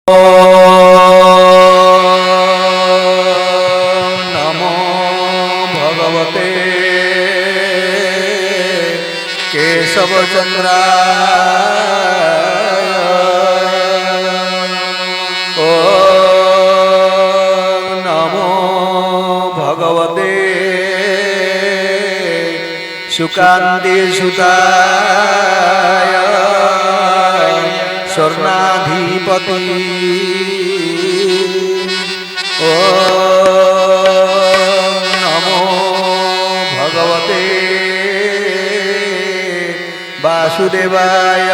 नमो भगवते केशवचंद्राय। ओ नमो भगवते शुकान्तिसुताय स्वर्णाधिपति। ओ नमो भगवते वासुदेवाय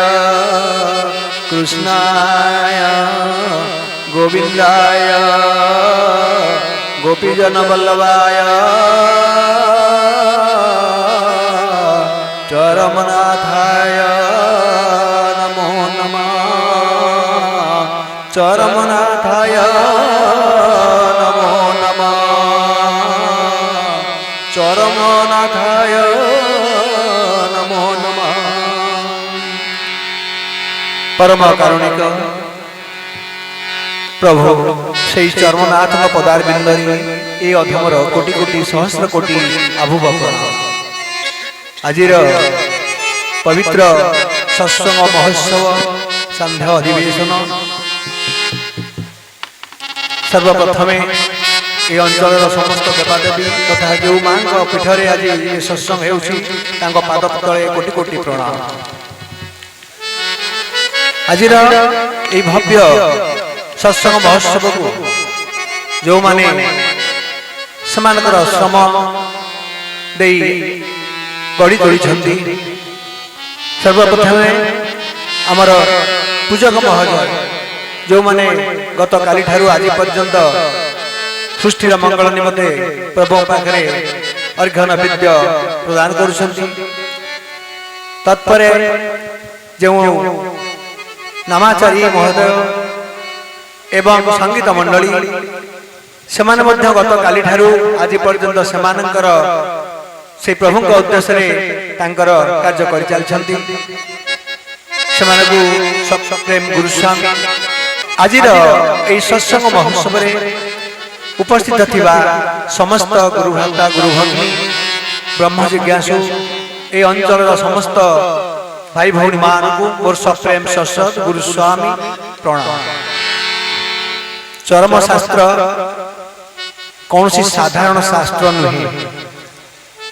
कृष्णाय गोविंदाय गोपीजनवल्लभाय चरमनाथाय नमो नमः। चरमनाथाय नमो नमः। चरमनाथाय नमो नमः। परम कारुणिक प्रभु से चरमनाथ पदारविंदरी ए अधमर कोटि कोटि सहस्र कोटि आभुभवन आजिर पवित्र सत्संग महोत्सव संध्या अधिवेशन सर्वप्रथमे ये अंचल समस्त देवादेवी तथा जो माँ पीठरे आज ये सत्संग हो पाद तले कोटि कोटि प्रणाम। आज भव्य सत्संग महोत्सव को जो माने समानकर श्रम दे गढ़ी तोड़ी सर्वप्रथमे आमर पूजक महोदय जो माने गत काली ठारू आज पर्यंत सृष्टिर मंगल निमते प्रभु पाखरे अर्घ्य नैवेद्य प्रदान करुछन्ति। तत्परे जो नामाचारी महोदय एवं संगीत मंडली सेमाने मध्य गत काली ठारू आज पर्यंत सेमानंकर से प्रभु उद्देश्य कार्य कर चलती प्रेम गुरुस्वामी आज सत्संग महोत्सव उपस्थित थिबा समस्त गुरुभ्राता गुरुभगिनी ब्रह्म जिज्ञासु ए अंचल समस्त भाई भौणी मान को मोर सप्रेम सत्सत गुरुस्वामी प्रणाम। चरम शास्त्र कौन सी साधारण शास्त्र नुहे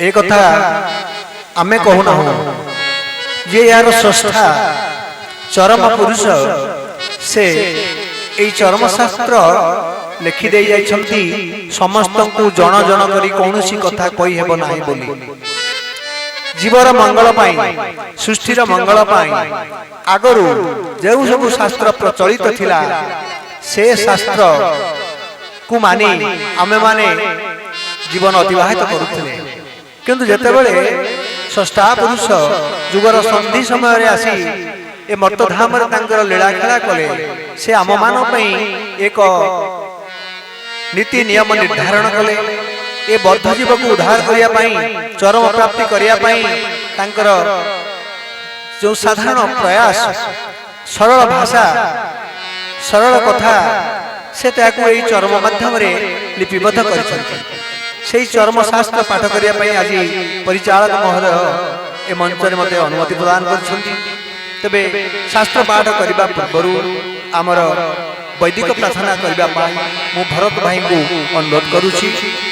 एक कथा आमे कहूना जे यार स्रष्टा चरम पुरुष से ए चरम शास्त्र लिखि दे जाइछंती समस्त को जन जन करी कौनसी कथा कहि हेबो नाही बोली जीवर मंगल पाई सृष्टिर मंगल पाई आगरु जे सब शास्त्र प्रचलित थिला से शास्त्र को मानी आमे माने जीवन अतिबाहित करुथिले किंतु जेतेबेले स्रष्टा पुरुष जुगर संधि समय आसी ए मर्तधाम लीला खेला कले से आम मान एक नीति नियम निर्धारण कले ए बद्ध जीव को उद्धार करने चरम प्राप्ति करने जो साधारण प्रयास सरल भाषा सरल कथा से चरम माध्यम लिपिबद्ध कर चरम शास्त्र पाठ करने आज परिचालक महोदय ए मंच मत अनुमति प्रदान कर तेबे शास्त्र पाठ करने पूर्व आमर वैदिक प्रार्थना करने मु भरत भाई को अनुरोध करुछि।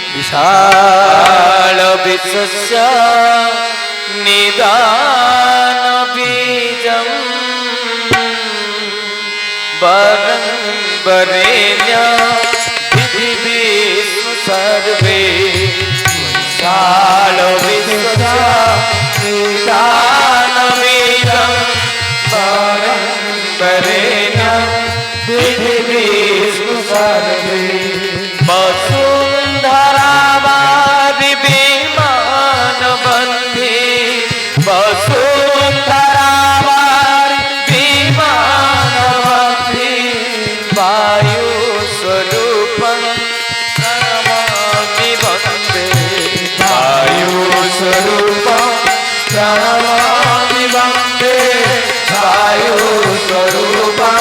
विशाल विश्वस्य निदान बीजं वरं वरेण्य विधि विष्णु सर्वे। विशाल विश्वस्य निदान बीजं वरं वरेण्य विधि विष्णु सर्वे। वसुंधरावारि विमान बंधे वसुंधरावारि विमान बंधे वायु स्वरूपं प्रणमामि वन्दे। वायु स्वरूपं प्रणमामि वन्दे। वायु स्वरूपं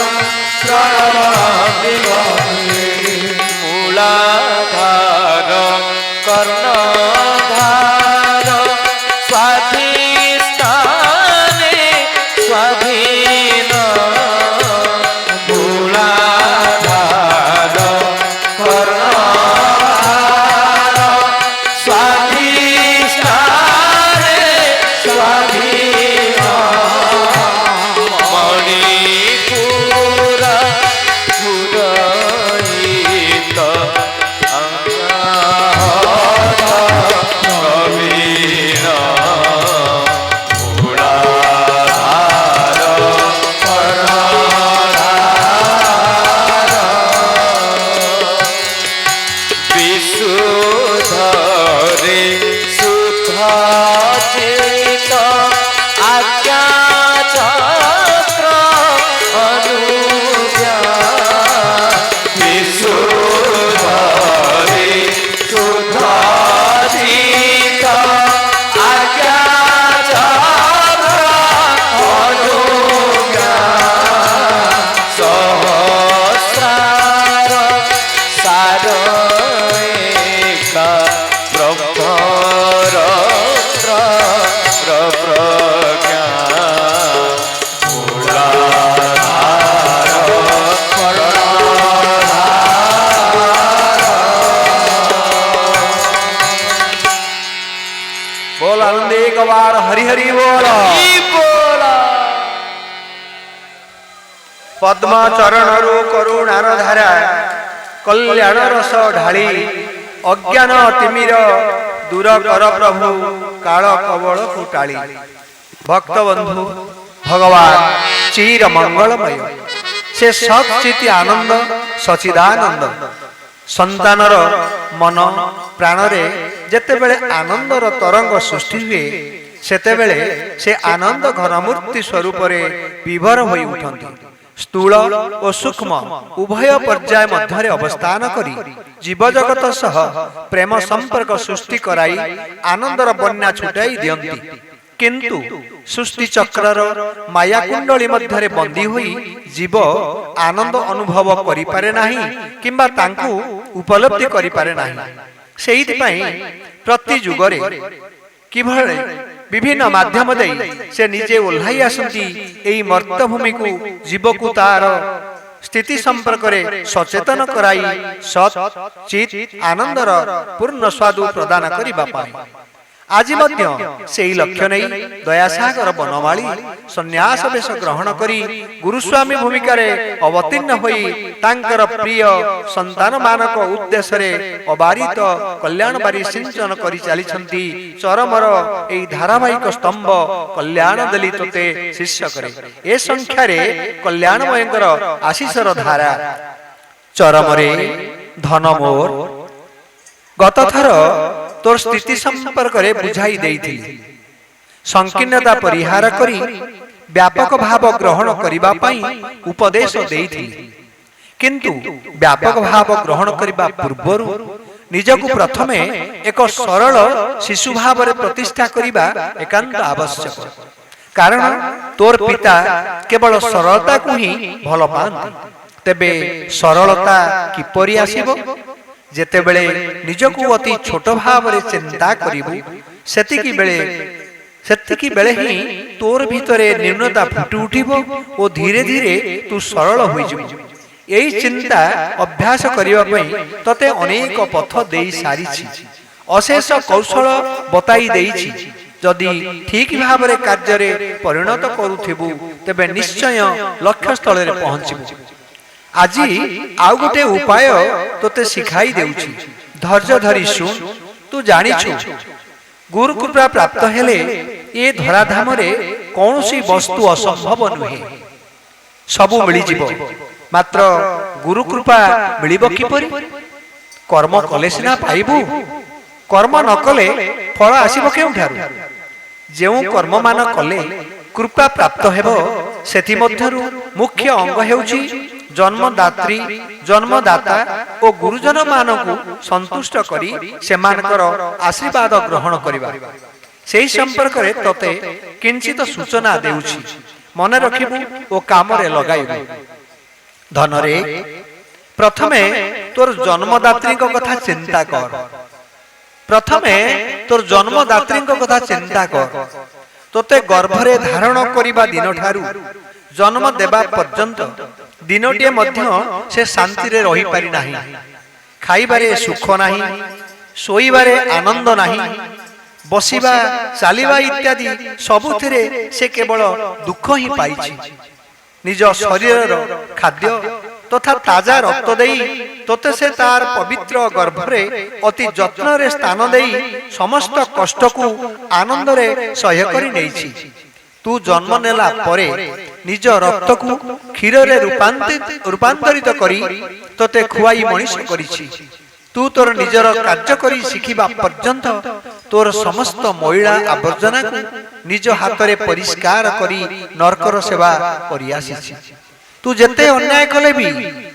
प्रणमामि बार हरि हरि बोल। पद्म चरण करुणार धारा कल्याण रस ढाली अज्ञान तिमिर दूर कर प्रभु काल कवल कुटाली। भक्त बंधु भगवान चिर मंगलमय से सचिति आनंद सचिदानंद संतानर मन प्राण रे जेतेबेले आनंदर तरंग सृष्टि हुए सेतेबेले से आनंद घनमूर्ति स्वरूप विभोर होई उठंती। स्थूल और सूक्ष्म उभय पर्याय मध्य अवस्थान करी जीव जगत सह प्रेम संपर्क सृष्टि कराई आनंदर बन्या छुटाई दियंती। किंतु सृष्टि चक्रर माया कुंडली मध्य बंदी हुई जीव आनंद अनुभव करि पारे नाही किंबा तांकु उपलब्धि करि पारे नाही। सेहित पई प्रति जुगरे किभळे विभिन्न माध्यम दे से निजे ओल्हाई आसंती एई मर्त्यभूमि को जीव को तार स्थिति संपर्क रे सचेतन कराई सत चित आनंदर पूर्ण स्वादु प्रदान करिबा पाई। आज मध्य सेई लक्ष्य नहीं दयासागर बनमाली सन्यास वेश ग्रहण करी गुरुस्वामी भूमिका रे अवतीर्ण होई तांकर प्रिय संतान मानक उद्देश्य रे अबारित कल्याणबारी सिंचन करी चलीछंती। चरमर एई धारावाहिक स्तंभ कल्याण दली तोते शिष्य करे ए संख्या रे कल्याणमयंकर आशीषर धारा चरमरे धन मोर गत थर तोर स्थिति संपर्क रे बुझाई देइथिली। संकीर्णता परिहार करी व्यापक भाव ग्रहण करिबा पई उपदेश देइथिली। किंतु व्यापक भाव ग्रहण करिबा पूर्वरु निजकु प्रथमे एक सरल शिशु भाव रे प्रतिष्ठा करिबा एकांत आवश्यक। कारण तोर पिता केवल सरलता को ही भल पांती। तेबे सरलता किपरि आसीबो? जेतेबेले निजकु अति छोट भाव रे चिंता करिबु सेतिकी बेले ही तोर भितरे न्यूनता फुटी उठिबो ओ धीरे धीरे तू सरल होई जिबु। एई चिंता अभ्यास करिबा पई तते अनेक पथ देई सारिछि अशेष कौशल बताई देइछि। जदि ठीक भाव रे कार्य रे परिणत करूथिबु तेबे निश्चय लक्ष्य स्थल रे पहुंचिबु। आज आउ गोटे उपाय तोते सिखाई देउछि धैर्य धरी सुन। तू जानिछु गुरु कृपा प्राप्त हेले ए धराधाम रे कौनसी वस्तु असंभव नुहे सबु मिली जिवो। मात्र गुरु कृपा मिलिबो किपरि? कर्म कले सिना पाइबु। कर्म न कले फल आसीबो केउठारु? जेउ कर्म मान कले कृपा प्राप्त हेबो सेथि मध्यरु मुख्य अंग हेउछि जन्मदात्री जन्मदाता और गुरुजन मानकु संतुष्ट करी सेमानकर आशीर्वाद ग्रहण करिबा। सेही संपर्क रे तते किंचित सूचना देउछि मने रखिबु ओ काम रे लगाइबु। धनरे प्रथमे तोर जन्मदात्री को कथा चिंता कर। प्रथमे तोर जन्मदात्री को कथा चिंता कर। तोते गर्भरे धारण करिबा दिन ठारू जन्म देबा पर्यंत दिनटिए मध्य से शांति रे रही पारि नाही। खाइबारे सुख नाही, सोइबारे आनंद नाही, बसिबा चालिबा इत्यादि सबुथिरे से केवल दुख ही पाइछि। निज शरीर खाद्य तथा ताजा रक्त देई तोते से तार पवित्र गर्भरे अति जत्न रे स्थान देई समस्त कष्ट को आनंद रे सह्य करि नेछि। तू जन्म नेला परे निज रक्त को क्षीर रे रूपांतरित करी तोते खुआई मनीष करिछि। तू तोर निजर कार्य करी शिखिबा पर्यंत तोर समस्त मैला आवर्जना को निज हाथ रे परिष्कार करी नरकर सेवा करि आसीछि। तू जेते अन्याय कले भी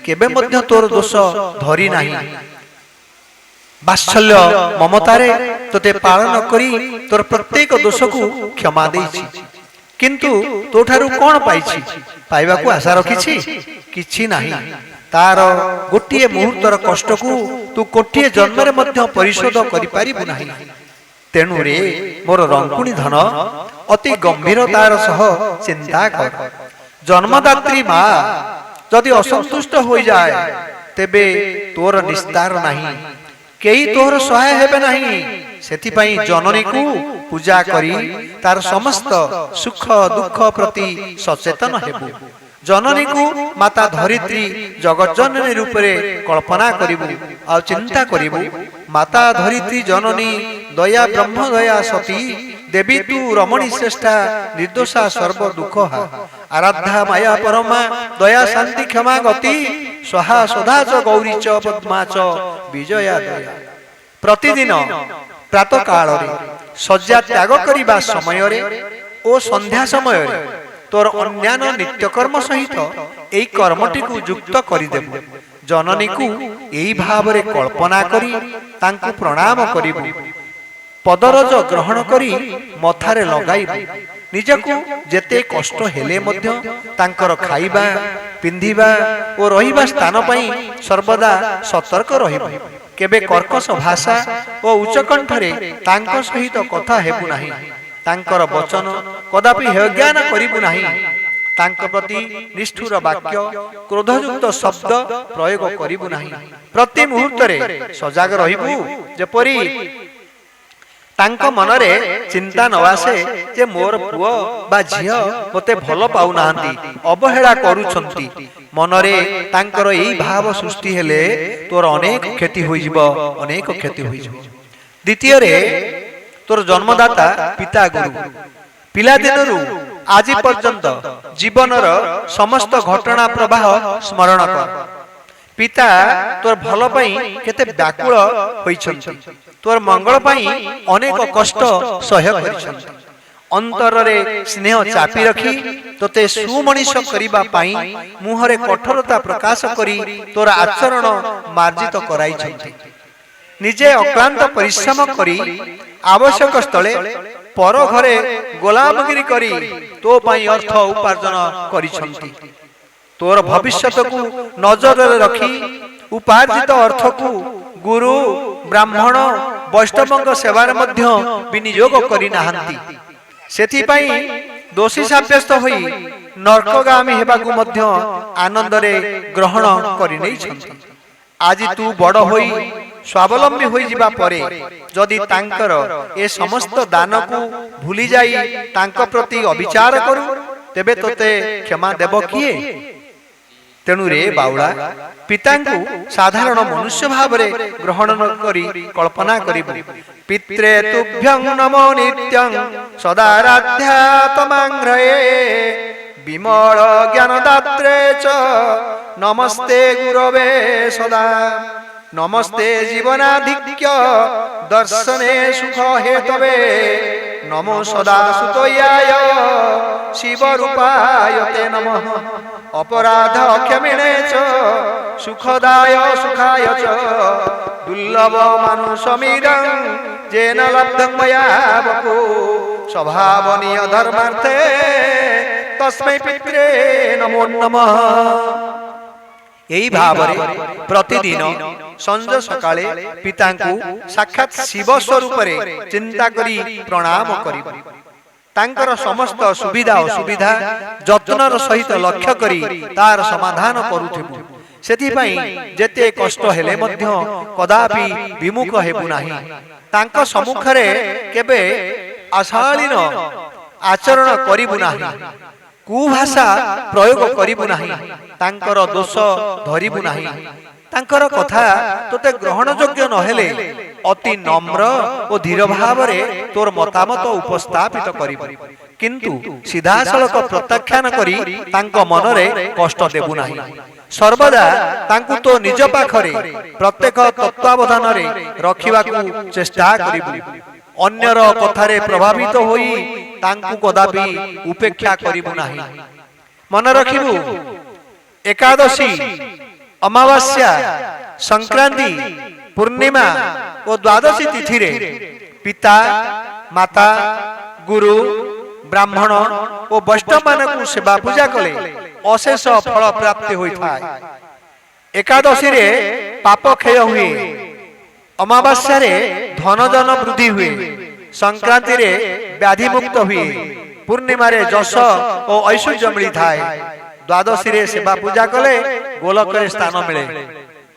केबे मध्य तोर दोष धरी नाही। वात्सल्य ममतारे तोते पालन करी तोर प्रत्येक दोष को क्षमा देछि। किंतु तोठारु कोन पाइछि? पाइबा को आशा रखिछि किछि नाही। तार गोटिए मुहूर्तर कष्ट को तू कोटिए जन्म रे मध्य परिशोध करि पारिबु नाही। तेनु रे मोर रंकुणी धन अति गंभीरतार सह चिंता कर। जन्मदात्री मां जदि असंतुष्ट हो जाए तेबे तोर निस्तार नाही। केई तोर सहाय हेबे नाही। ସେଥିପାଇଁ ଜନନୀକୁ ପୂଜା କରି ତାର ସମସ୍ତ ସୁଖ ଦୁଃଖ ପ୍ରତି ସଚେତନ ହେବୁ। ଜନନୀକୁ ମାତା ଧରିତ୍ରୀ ଜଗଜ୍ଜନନୀ ରୂପରେ କଳ୍ପନା କରିବୁ ଆଉ ଚିନ୍ତା କରିବୁ। ମାତା ଧରିତ୍ରୀ ଜନନୀ ଦୟା ବ୍ରହ୍ମ ଦୟା ସତୀ ଦେବୀ ତୁ ରମଣୀ ଶ୍ରେଷ୍ଠା ନିର୍ଦୋଷା ସର୍ବ ଦୁଃଖହା ଆରାଧ୍ୟା ମାୟା ପରମା ଦୟା ଶାନ୍ତି କ୍ଷମା ଗତି ସ୍ୱାହା ସଦା চ ଗୌରୀ চ ପଦ୍ମା চ ବିଜୟା ଦୟା। ପ୍ରତିଦିନ ପ୍ରାତଃ କାଳରେ ଶଯ୍ୟା ତ୍ୟାଗ କରିବା ସମୟରେ ଓ ସନ୍ଧ୍ୟା ସମୟରେ ତୋର ଅନ୍ୟାନ୍ୟ ନିତ୍ୟକର୍ମ ସହିତ ଏହି କର୍ମଟିକୁ ଯୁକ୍ତ କରିଦେବୁ। ଜନନୀକୁ ଏହି ଭାବରେ କଳ୍ପନା କରି ତାଙ୍କୁ ପ୍ରଣାମ କରିବୁ। ପଦରଜ ଗ୍ରହଣ କରି ମଥାରେ ଲଗାଇବୁ। ନିଜକୁ ଯେତେ କଷ୍ଟ ହେଲେ ମଧ୍ୟ ତାଙ୍କର ଖାଇବା ପିନ୍ଧିବା ଓ ରହିବା ସ୍ଥାନ ପାଇଁ ସର୍ବଦା ସତର୍କ ରହିବୁ। କେବେ କର୍କଶ ଭାଷା ଓ ଉଚ୍ଚକଣ୍ଠରେ ତାଙ୍କ ସହିତ କଥା ହେବୁ ନାହିଁ। ତାଙ୍କର ବଚନ କଦାପି ହେୟଜ୍ଞାନ କରିବୁ ନାହିଁ। ତାଙ୍କ ପ୍ରତି ନିଷ୍ଠୁର ବାକ୍ୟ କ୍ରୋଧଯୁକ୍ତ ଶବ୍ଦ ପ୍ରୟୋଗ କରିବୁ ନାହିଁ। ପ୍ରତି ମୁହୂର୍ତ୍ତରେ ସଜାଗ ରହିବୁ ଯେପରି ତାଙ୍କ ମନରେ ଚିନ୍ତା ନ ଆସେ ଯେ ମୋର ପୁଅ ବା ଝିଅ ମୋତେ ଭଲ ପାଉନାହାନ୍ତି, ଅବହେଳା କରୁଛନ୍ତି। ମନରେ ତାଙ୍କର ଏହି ଭାବ ସୃଷ୍ଟି ହେଲେ ତୋର ଅନେକ କ୍ଷତି ହୋଇଯିବ, ଅନେକ କ୍ଷତି ହୋଇଯିବ। ଦ୍ୱିତୀୟରେ ତୋର ଜନ୍ମଦାତା ପିତା ଗୁରୁ ପିଲାଦିନରୁ ଆଜି ପର୍ଯ୍ୟନ୍ତ ଜୀବନର ସମସ୍ତ ଘଟଣା ପ୍ରବାହ ସ୍ମରଣ କର। ପିତା ତୋର ଭଲ ପାଇଁ କେତେ ବ୍ୟାକୁଳ ହୋଇଛନ୍ତି, ତୋର ମଙ୍ଗଳ ପାଇଁ ଅନେକ କଷ୍ଟ ସହ୍ୟ କରିଛନ୍ତି। ଅନ୍ତରରେ ସ୍ନେହ ଚାପି ରଖି ତୋତେ ସୁମଣିଷ କରିବା ପାଇଁ ମୁହଁରେ କଠୋରତା ପ୍ରକାଶ କରି ତୋର ଆଚରଣ ମାର୍ଜିତ କରାଇଛନ୍ତି। ନିଜେ ଅକ୍ଳାନ୍ତ ପରିଶ୍ରମ କରି ଆବଶ୍ୟକ ସ୍ଥଳେ ପର ଘରେ ଗୋଲାମଗିରି କରି ତୋ ପାଇଁ ଅର୍ଥ ଉପାର୍ଜନ କରିଛନ୍ତି। ତୋର ଭବିଷ୍ୟତକୁ ନଜରରେ ରଖି ଉପାର୍ଜିତ ଅର୍ଥକୁ ଗୁରୁ ବ୍ରାହ୍ମଣ ବୈଷ୍ଣବଙ୍କ ସେବାରେ ମଧ୍ୟ ବିନିଯୋଗ କରିନାହାନ୍ତି। ସେଥିପାଇଁ ଦୋଷୀ ସାବ୍ୟସ୍ତ ହୋଇ ନର୍କଗାମୀ ହେବାକୁ ମଧ୍ୟ ଆନନ୍ଦରେ ଗ୍ରହଣ କରିନେଇଛନ୍ତି। ଆଜି ତୁ ବଡ଼ ହୋଇ ସ୍ୱାବଲମ୍ବୀ ହୋଇଯିବା ପରେ ଯଦି ତାଙ୍କର ଏ ସମସ୍ତ ଦାନକୁ ଭୁଲି ଯାଇ ତାଙ୍କ ପ୍ରତି ଅବିଚାର କରୁ ତେବେ ତୋତେ କ୍ଷମା ଦେବ କିଏ? ତେଣୁ ରେ ବାଉଳା, ପିତାଙ୍କୁ ସାଧାରଣ ମନୁଷ୍ୟ ଭାବରେ ଗ୍ରହଣ ନ କରି କଳ୍ପନା କରିବୁ। ପିତ୍ରେ ତୁଭ୍ୟଂ ନମୋ ନିତ୍ୟଂ ସଦାରାଧ୍ୟା ତମାଙ୍ଘ୍ରୟେ ବିମଳ ଜ୍ଞାନଦାତ୍ରେ চ ନମସ୍ତେ ଗୁରବେ ସଦା নমস্তে জীবনাধিক্য দর্শনে সুখ হেতবে নমো সদা সুতয়ায় শিবরূপায় তে নমঃ অপরাধ ক্ষমেণে চ সুখদায় সুখায় চ দুর্লভ মানুষমিরং যেন লব্ধং ময়া বপু স্বভাবনীয় ধর্মার্থে তস্মৈ পিত্রে নমো নমঃ। এই ভাବରେ ପ୍ରତିଦିନ ସଞ୍ଜ ସକାଳେ ପିତାଙ୍କୁ ସାକ୍ଷାତ ଶିବ ସ୍ୱରୂପରେ ଚିନ୍ତା କରି ପ୍ରଣାମ କରିବ। ତାଙ୍କର ସମସ୍ତ ସୁବିଧା ଅସୁବିଧା ଯତ୍ନର ସହିତ ଲକ୍ଷ୍ୟ କରି ତାର ସମାଧାନ କରୁଥିବୁ। ସେଥିପାଇଁ ଯେତେ କଷ୍ଟ ହେଲେ ମଧ୍ୟ କଦାପି ବିମୁଖ ହେବୁ ନାହିଁ। ତାଙ୍କ ସମ୍ମୁଖରେ କେବେ ଅଶାଳୀନ ଆଚରଣ କରିବୁ ନାହିଁ, କୁଭାଷା ପ୍ରୟୋଗ କରିବୁ ନାହିଁ, ତାଙ୍କର ଦୋଷ ଧରିବୁ ନାହିଁ। ତାଙ୍କର କଥା ତୋତେ ଗ୍ରହଣ ଯୋଗ୍ୟ ନହେଲେ ଅତି ନମ୍ର ଓ ଧୀର ଭାବରେ ତୋର ମତାମତ ଉପସ୍ଥାପିତ କରିବୁ। କିନ୍ତୁ ସିଧାସଳଖ ପ୍ରତ୍ୟାଖ୍ୟାନ କରି ତାଙ୍କ ମନରେ କଷ୍ଟ ଦେବୁ ନାହିଁ। ସର୍ବଦା ତାଙ୍କୁ ତୋ ନିଜ ପାଖରେ ପ୍ରତ୍ୟେକ ତତ୍ତ୍ୱାବଧାନରେ ରଖିବାକୁ ଚେଷ୍ଟା କରିବୁ। ଅନ୍ୟର କଥାରେ ପ୍ରଭାବିତ ହୋଇ ତାଙ୍କୁ କଦାପି ଉପେକ୍ଷା କରିବୁ ନାହିଁ। ମନେ ରଖିବୁ, ଏକାଦଶୀ, ଅମାବାସ୍ୟା, ସଂକ୍ରାନ୍ତି, ପୂର୍ଣ୍ଣିମା ଓ ଦ୍ୱାଦଶୀ ତିଥିରେ ପିତା ମାତା ଗୁରୁ ବ୍ରାହ୍ମଣ ଓ ବୈଷ୍ଣବମାନଙ୍କୁ ସେବା ପୂଜା କଲେ ଅଶେଷ ଫଳ ପ୍ରାପ୍ତି ହୋଇଥାଏ। ଏକାଦଶୀରେ ପାପ କ୍ଷୟ ହୁଏ, ଅମାବାସ୍ୟାରେ ଧନଜନ ବୃଦ୍ଧି ହୁଏ, ସଂକ୍ରାନ୍ତିରେ ବ୍ୟାଧିମୁକ୍ତ ହୁଏ, ପୂର୍ଣ୍ଣିମାରେ ଯଶ ଓ ଐଶ୍ୱର୍ଯ୍ୟ ମିଳିଥାଏ, ଦ୍ୱାଦଶୀରେ ସେବା ପୂଜା କଲେ ଗୋଲକରେ ସ୍ଥାନ ମିଳେ।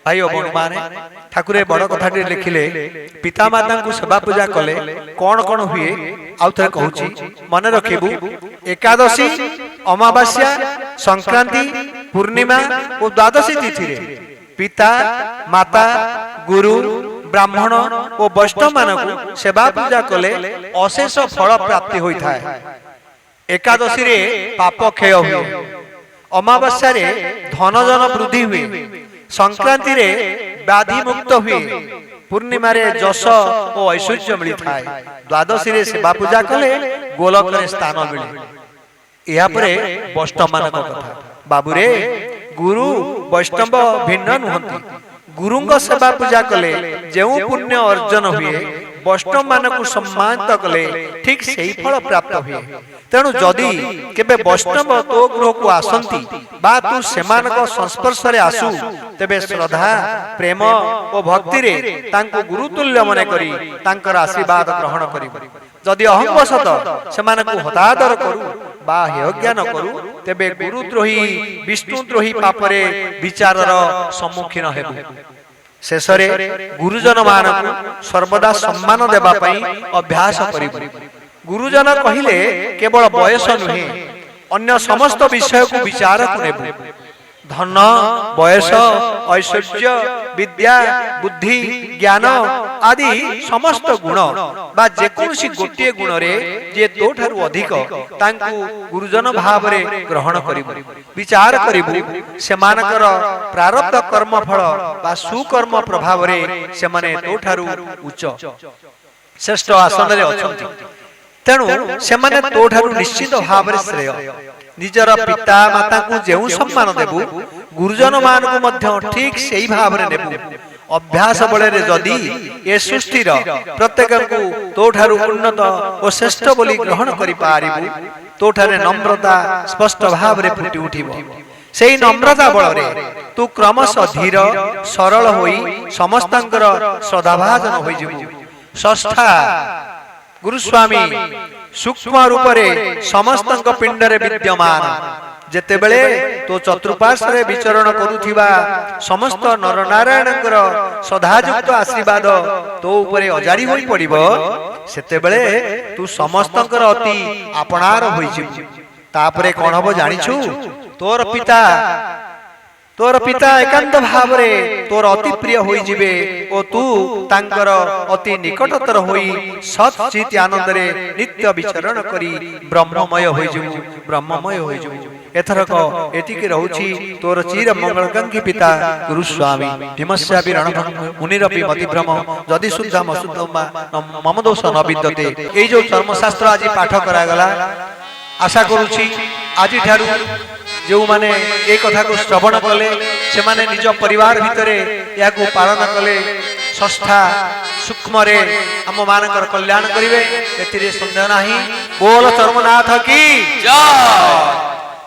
भाई ओ बहन माने ठाकुरे बड़ कथाटी लिखिले पितामाता को सेवा पूजा कले कौन कौन हुए आउ थरे कहूची मन रखिबू एकादशी अमावास्या संक्रांति पूर्णिमा और द्वादशी तिथि रे पिता माता गुरु ब्राह्मण और वैष्णव मानक सेवा पूजा कले अशेष फल प्राप्ति होई थाए। एकादशी रे पाप क्षय हुए, अमावास्या रे धन जन वृद्धि हुए, संक्रांति रे व्याधि मुक्त हुए, पूर्णिमा रे जश और ऐश्वर्य मिली थाए, द्वादशी रे सेवा पूजा कले गोलक रे स्थान मिले। या परे वैष्णव मानक कथा बाबूरे गुरु वैष्णव भिन्न नुहंती, गुरुंग सेवा पूजा कले जेउ पुण्य अर्जन हुए वैष्णव मानक सम्मानित कले ठीक सही फल प्राप्त हुए। तेणु जदि केबे वैष्णव तो गृह को आसंती बा तू सेमानक संस्पर्श रे आसु तेबे श्रद्धा प्रेम और भक्ति रे तांको गुरुतुल्य मने करी तांकर आशीर्वाद ग्रहण करिबो। जदि अहंवशत सेमानक हतादर करू बा हेयज्ञान करू तेबे गुरुद्रोही विष्णुद्रोही पापरे विचारर सम्मुखीन हेबु। शेषरे गुरुजन मानक सर्वदा सम्मान देबा पई अभ्यास करिबो। गुरुजन कहिले केवल बयस नुहे अन्य समस्त विषय को विचार करेबु। धन बयस ऐश्वर्य विद्या बुद्धि ज्ञान आदि समस्त गुण बा जेकोसी गोटे गुण रे जे तो ठारु अधिक तांकु गुरुजन भाव रे ग्रहण करिबु, विचार करिबु। सेमानकर प्रारब्ध कर्म फल बा सुकर्म प्रभाव रे सेमाने तो ठारु उच्च श्रेष्ठ आसन रे अछंती। तेणु सेमाने तो ठारु निश्चित भाव रे श्रेय। निजर पिता माता को जेउ सम्मान देबु गुरुजन मान को मध्य ठीक सही भाव रे नेबु। अभ्यास बळे रे जदी ए सृष्टिर प्रत्येक को तो ठारु उन्नत और श्रेष्ठ बोली ग्रहण करि पारिबु, तो ठारे नम्रता स्पष्ट भाव रे फुटी उठिबो। सेही नम्रता बळ रे तू क्रमशः धीर सरल होई समस्तंकर श्रद्धाभाजन होई जिबु। षष्ठा गुरुस्वामी सूक्ष्म रूप रे समस्तंक पिंड रे विद्यमान जेते बेले तो चतुर्पार्श्व रे विचरण करूथिबा समस्त नर नारायणकर सदायुक्त आशीर्वाद तो उपरे अजारी होई पड़िबो, सेते बेले तू समस्तंकर अति आपणार होई जिबु। तापरे कोन हबो जानिछु तोर पिता एकांत भाव रे तोर अति प्रिय होई जिबे ओ तू तांकर अति निकटतर होई सत चित आनंद रे नित्य विचरण करी ब्रह्ममय होई जिबु, ब्रह्ममय होई जिबु। एथरक एतिके रहउछि तोर चिर मंगलकांक्षी पिता गुरुस्वामी भीमस्यापि रणभंग मुनिरपि मतिभ्रम जदि शुद्ध मशुद्धमा मम दोष न विद्यते। एई जो धर्मशास्त्र आज पाठ करा गला आशा करूछि आजि ठारू जो माने एक कथा को श्रवण कले से माने निज परिवार भितरे या को पालन कले षष्ठा सूक्ष्म रे हम मानकर कल्याण करिवे एतिरे संदेह नाही। बोल चर्मनाथ की जय।